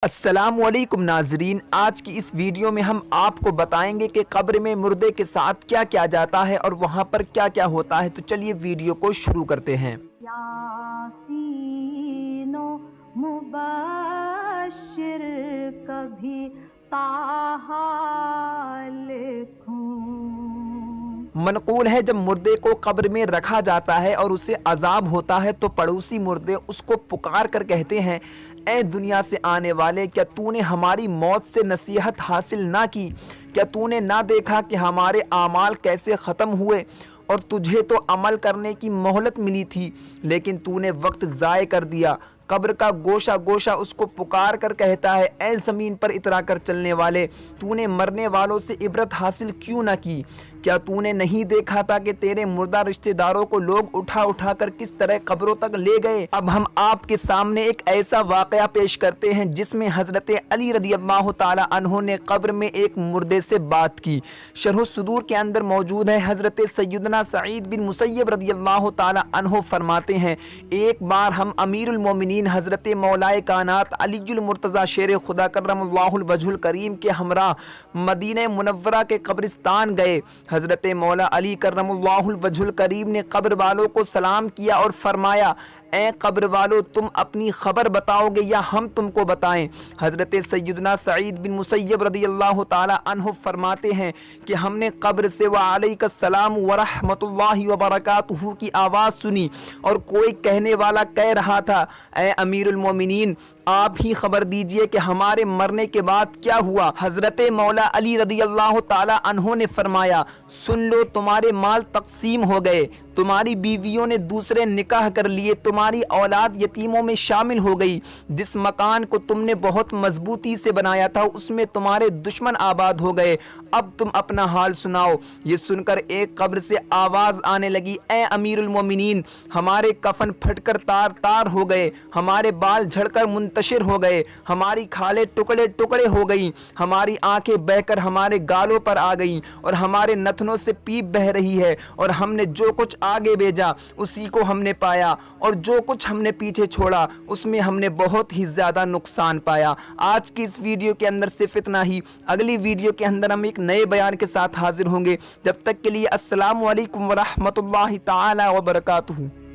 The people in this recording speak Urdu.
السلام علیکم ناظرین، آج کی اس ویڈیو میں ہم آپ کو بتائیں گے کہ قبر میں مردے کے ساتھ کیا کیا جاتا ہے اور وہاں پر کیا کیا ہوتا ہے۔ تو چلیے ویڈیو کو شروع کرتے ہیں۔ یاسین و مبشر کبھی طٰہٰ لکھوں۔ منقول ہے جب مردے کو قبر میں رکھا جاتا ہے اور اسے عذاب ہوتا ہے تو پڑوسی مردے اس کو پکار کر کہتے ہیں، اے دنیا سے آنے والے، کیا تو نے ہماری موت سے نصیحت حاصل نہ کی؟ کیا تو نے نہ دیکھا کہ ہمارے اعمال کیسے ختم ہوئے اور تجھے تو عمل کرنے کی مہلت ملی تھی، لیکن تو نے وقت ضائع کر دیا۔ قبر کا گوشہ گوشہ اس کو پکار کر کہتا ہے، اے زمین پر اترا کر چلنے والے، تو نے مرنے والوں سے عبرت حاصل کیوں نہ کی؟ کیا تو نے نہیں دیکھا تھا کہ تیرے مردہ رشتہ داروں کو لوگ اٹھا اٹھا کر کس طرح قبروں تک لے گئے؟ اب ہم آپ کے سامنے ایک ایسا واقعہ پیش کرتے ہیں جس میں حضرت علی رضی اللہ تعالی عنہ نے قبر میں ایک مردے سے بات کی۔ شرح الصدور کے اندر موجود ہے، حضرت سیدنا سعید بن مسیب رضی اللہ تعالی عنہ فرماتے ہیں، ایک بار ہم امیر المومنین حضرت مولائے کائنات علی المرتضیٰ شیر خدا کرم اللہ الوجہ الکریم کے ہمراہ مدینہ منورہ کے قبرستان گئے۔ حضرت مولا علی کرم اللہ الوجہ الکریم نے قبر والوں کو سلام کیا اور فرمایا، اے قبر والو، تم اپنی خبر بتاؤ گے یا ہم تم کو بتائیں؟ حضرت سیدنا سعید بن مسیب رضی اللہ تعالی عنہ فرماتے ہیں کہ ہم نے قبر سے وعلیک السلام ورحمۃ اللہ وبرکاتہ کی آواز سنی اور کوئی کہنے والا کہہ رہا تھا، اے امیر المومنین، آپ ہی خبر دیجئے کہ ہمارے مرنے کے بعد کیا ہوا؟ حضرت مولا علی رضی اللہ تعالی عنہ نے فرمایا، سن لو، تمہارے مال تقسیم ہو گئے، تمہاری بیویوں نے دوسرے نکاح کر لیے، تمہاری اولاد یتیموں میں شامل ہو گئی، جس مکان کو تم نے بہت مضبوطی سے بنایا تھا اس میں تمہارے دشمن آباد ہو گئے، اب تم اپنا حال سناؤ۔ یہ سن کر ایک قبر سے آواز آنے لگی، اے امیر المومنین، ہمارے کفن پھٹ کر تار تار ہو گئے، ہمارے بال جھڑ کر منتشر ہو گئے، ہماری کھالیں ٹکڑے ٹکڑے ہو گئیں، ہماری آنکھیں بہہ کر ہمارے گالوں پر آ گئیں اور ہمارے نتنوں سے پیپ بہہ رہی ہے، اور ہم نے جو کچھ آگے بھیجا اسی کو ہم نے پایا، اور جو کچھ ہم نے پیچھے چھوڑا اس میں ہم نے بہت ہی زیادہ نقصان پایا۔ آج کی اس ویڈیو کے اندر صرف اتنا ہی، اگلی ویڈیو کے اندر ہم ایک نئے بیان کے ساتھ حاضر ہوں گے۔ جب تک کے لیے السلام علیکم ورحمۃ اللہ تعالی وبرکاتہ۔